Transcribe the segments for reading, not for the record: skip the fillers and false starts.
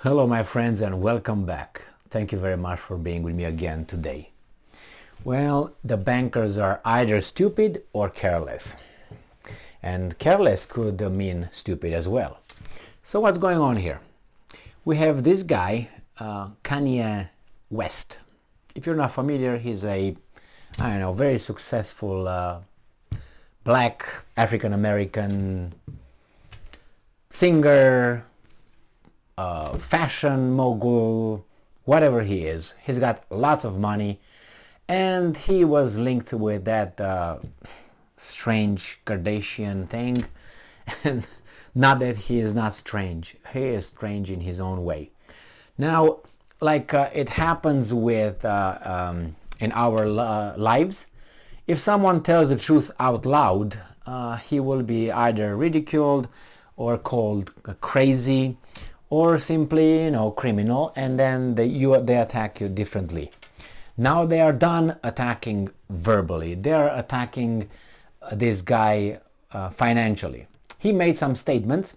Hello my friends and welcome back. Thank you very much for being with me again today. Well, the bankers are either stupid or careless. And careless could mean stupid as well. So what's going on here? We have this guy, Kanye West. If you're not familiar, he's a, very successful black African-American singer, fashion mogul, whatever he is. He's got lots of money, and he was linked with that strange Kardashian thing. And not that he is not strange, he is strange in his own way. Now, like it happens with in our lives, if someone tells the truth out loud, he will be either ridiculed or called crazy, or simply, criminal, and then they attack you differently. Now they are done attacking verbally. They are attacking this guy financially. He made some statements.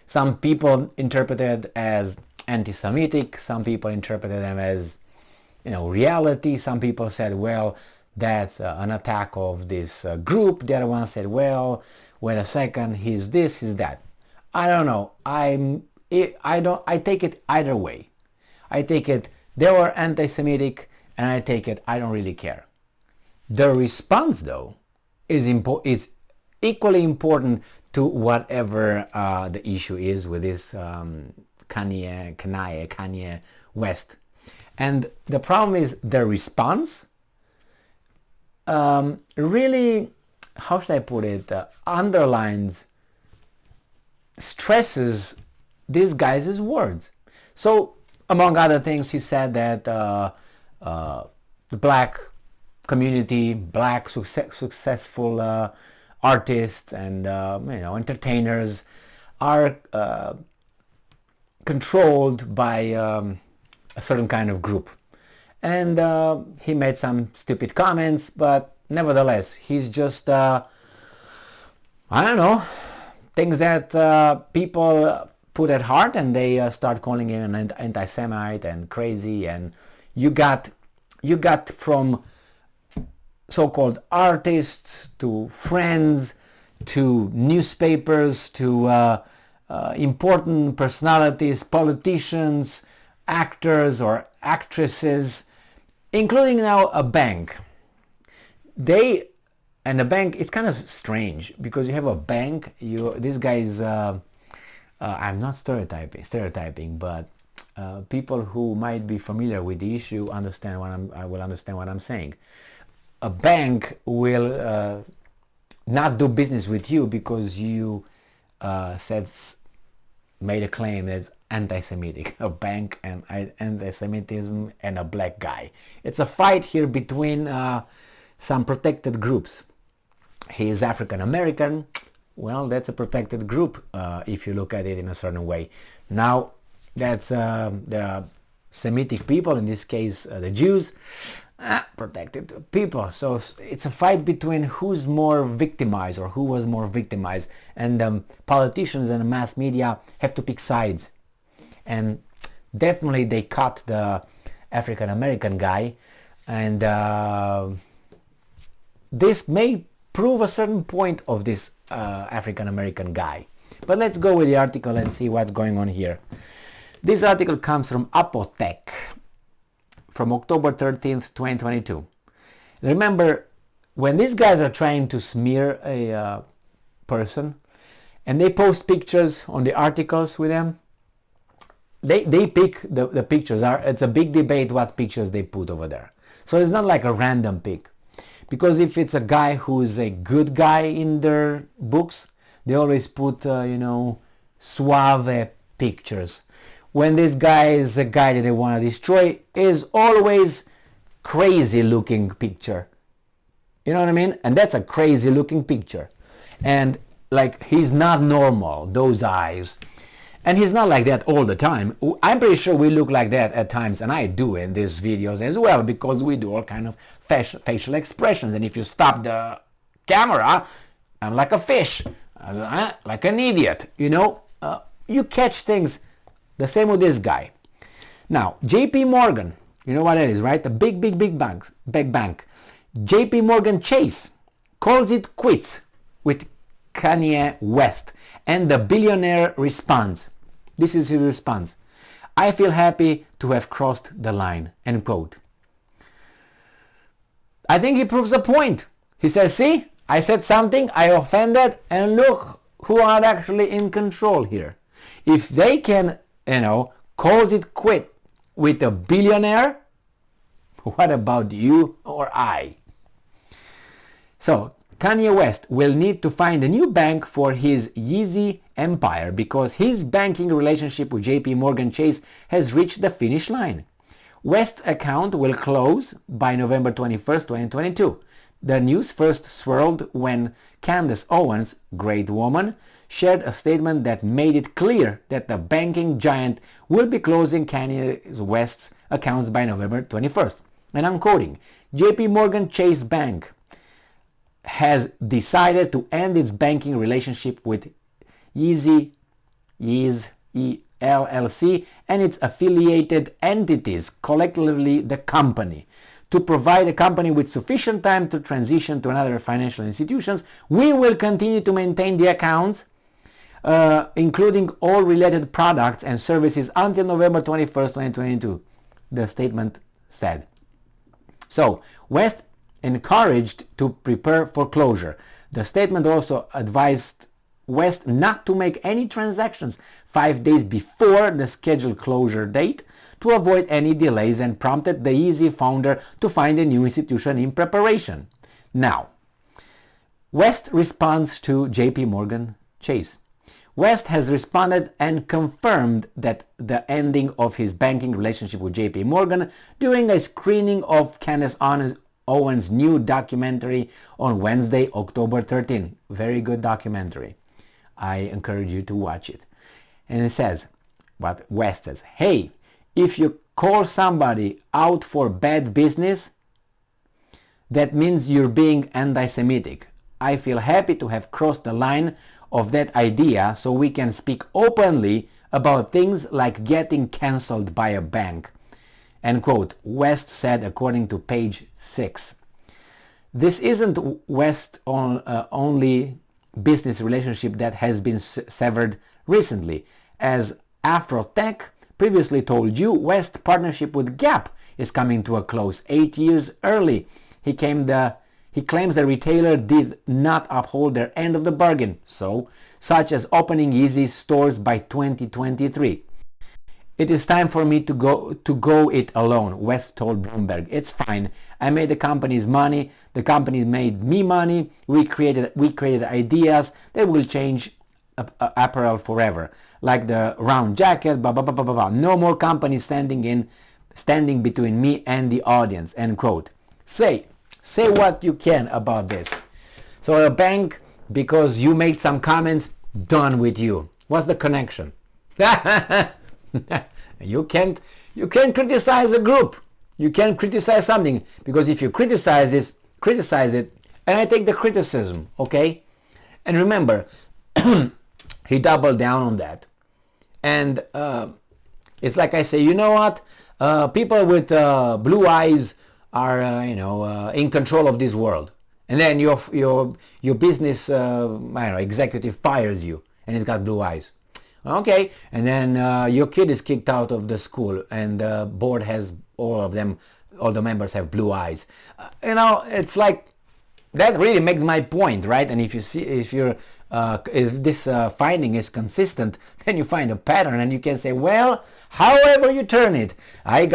Some people interpreted as anti-Semitic. Some people interpreted them as, reality. Some people said, well, that's an attack of this group. The other one said, well, wait a second, he's this, he's that. I don't know. I take it either way. I take it they were anti-Semitic, and I take it I don't really care. The response, though, is equally important to whatever the issue is with this Kanye West. And the problem is the response really, how should I put it, underlines, stresses this guy's words. So, among other things, he said that the black community, black successful artists and entertainers are controlled by a certain kind of group. And he made some stupid comments, but nevertheless, he's just things that people put at heart, and they start calling him an anti-Semite and crazy. And you got from so-called artists to friends to newspapers to important personalities, politicians, actors or actresses, including now a bank. And the bank, it's kind of strange because you have a bank. This guy is, I'm not stereotyping, but people who might be familiar with the issue will understand what I'm saying. A bank will not do business with you because you made a claim that's anti-Semitic. A bank and anti-Semitism and a black guy. It's a fight here between some protected groups. He is African American. Well, that's a protected group if you look at it in a certain way. Now, that's the Semitic people, in this case the Jews, protected people. So it's a fight between who's more victimized or who was more victimized. And politicians and the mass media have to pick sides. And definitely they cut the African American guy. And this may prove a certain point of this African American guy. But let's go with the article and see what's going on here. This article comes from Apotec from October 13th, 2022. Remember, when these guys are trying to smear a person and they post pictures on the articles with them, they pick the pictures. It's a big debate what pictures they put over there. So it's not like a random pick. Because if it's a guy who's a good guy in their books, they always put, suave pictures. When this guy is a guy that they want to destroy, is always crazy looking picture. You know what I mean? And that's a crazy looking picture. And like, he's not normal, those eyes. And he's not like that all the time. I'm pretty sure we look like that at times, and I do in these videos as well, because we do all kind of facial expressions. And if you stop the camera, I'm like a fish, like an idiot, you catch things The same with this guy. Now, JP Morgan, you know what it is, right? The big bank. JP Morgan Chase calls it quits with Kanye West, and the billionaire responds. This is his response. I feel happy to have crossed the line, end quote. I think he proves a point. He says, see, I said something, I offended, and look who are actually in control here. If they can, calls it quit with a billionaire, what about you or I? So, Kanye West will need to find a new bank for his Yeezy empire because his banking relationship with JP Morgan Chase has reached the finish line. West's account will close by November 21st, 2022. The news first swirled when Candace Owens, great woman, shared a statement that made it clear that the banking giant will be closing Kanye West's accounts by November 21st. And I'm quoting, JP Morgan Chase Bank has decided to end its banking relationship with Yeezy LLC and its affiliated entities, collectively the company. To provide the company with sufficient time to transition to another financial institutions, we will continue to maintain the accounts, including all related products and services until November 21st, 2022, the statement said. So, West encouraged to prepare for closure. The statement also advised West not to make any transactions 5 days before the scheduled closure date to avoid any delays and prompted the Yeezy founder to find a new institution in preparation. Now, West responds to JP Morgan Chase. West has responded and confirmed that the ending of his banking relationship with JP Morgan during a screening of Candace Owens' new documentary on Wednesday, October 13. Very good documentary. I encourage you to watch it. And it says, what West says, hey, if you call somebody out for bad business, that means you're being anti-Semitic. I feel happy to have crossed the line of that idea so we can speak openly about things like getting cancelled by a bank. End quote, West said according to page 6. This isn't West's only business relationship that has been severed recently. As Afrotech previously told you, West's partnership with Gap is coming to a close 8 years early. He claims the retailer did not uphold their end of the bargain, such as opening Yeezy stores by 2023. It is time for me to go it alone, West told Bloomberg. It's fine. I made the company's money. The company made me money. We created ideas that will change apparel forever, like the round jacket. Blah blah blah blah blah. No more companies standing between me and the audience. End quote. Say what you can about this. So a bank, because you made some comments, done with you. What's the connection? You can't criticize a group. You can't criticize something, because if you criticize it, and I take the criticism, okay? And remember, he doubled down on that. And it's like I say, you know what? People with blue eyes are in control of this world. And then your business executive fires you, and he's got blue eyes. Okay, and then your kid is kicked out of the school, and the board has all the members have blue eyes. It's like that really makes my point, right? And if this finding is consistent, then you find a pattern, and you can say, well, however you turn it, I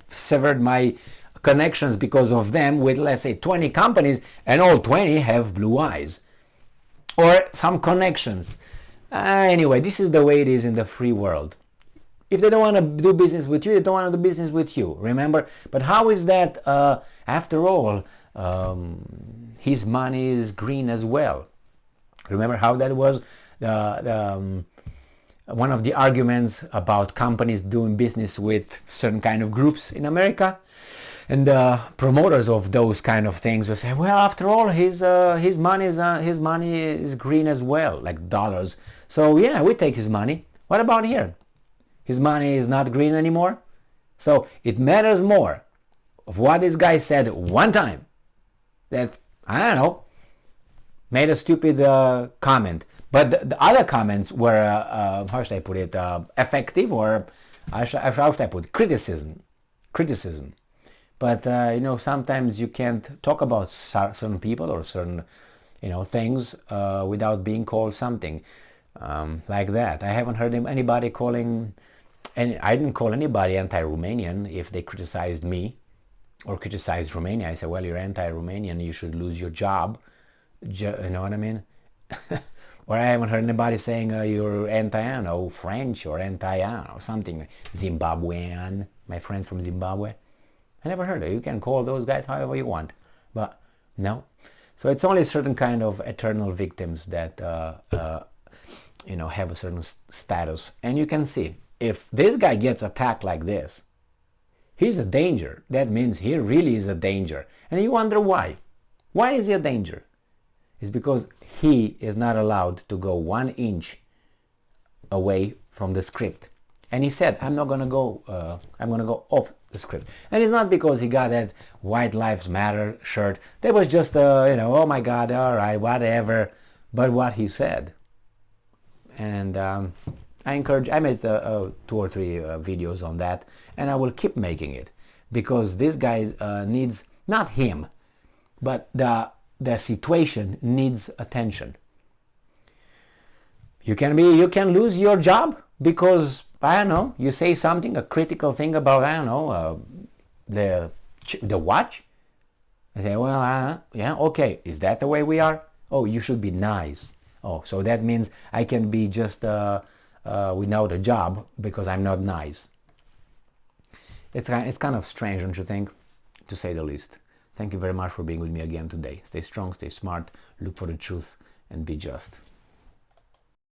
severed my connections because of them with, let's say, 20 companies, and all 20 have blue eyes. Or some connections. Anyway, this is the way it is in the free world. If they don't want to do business with you, they don't want to do business with you. Remember? But how is that, after all, his money is green as well? Remember how that was one of the arguments about companies doing business with certain kind of groups in America? And the promoters of those kind of things will say, well, after all, his money is green as well, like dollars. So yeah, we take his money. What about here? His money is not green anymore? So it matters more of what this guy said one time that, I don't know, made a stupid comment. But the other comments were, how should I put it, effective, or how should I put it? Criticism. But, sometimes you can't talk about certain people or certain, things without being called something like that. I haven't heard anybody calling, and I didn't call anybody anti-Romanian if they criticized me or criticized Romania. I said, well, you're anti-Romanian, you should lose your job. You know what I mean? Or I haven't heard anybody saying you're anti, French or anti, something, Zimbabwean, my friends from Zimbabwe. I never heard it. You can call those guys however you want, but no. So it's only certain kind of eternal victims that, have a certain status. And you can see, if this guy gets attacked like this, he's a danger. That means he really is a danger. And you wonder why. Why is he a danger? It's because he is not allowed to go 1 inch away from the script. And he said, I'm going to go off the script. And it's not because he got that White Lives Matter shirt. That was just, oh my God, all right, whatever. But what he said. And I made 2 or 3 videos on that. And I will keep making it. Because this guy needs, not him, but the situation needs attention. You can lose your job because, I don't know, you say something, a critical thing about, I don't know, the watch. I say, well, yeah, okay, is that the way we are? Oh, you should be nice. Oh, so that means I can be just without a job because I'm not nice. It's kind of strange, don't you think? To say the least. Thank you very much for being with me again today. Stay strong, stay smart, look for the truth, and be just.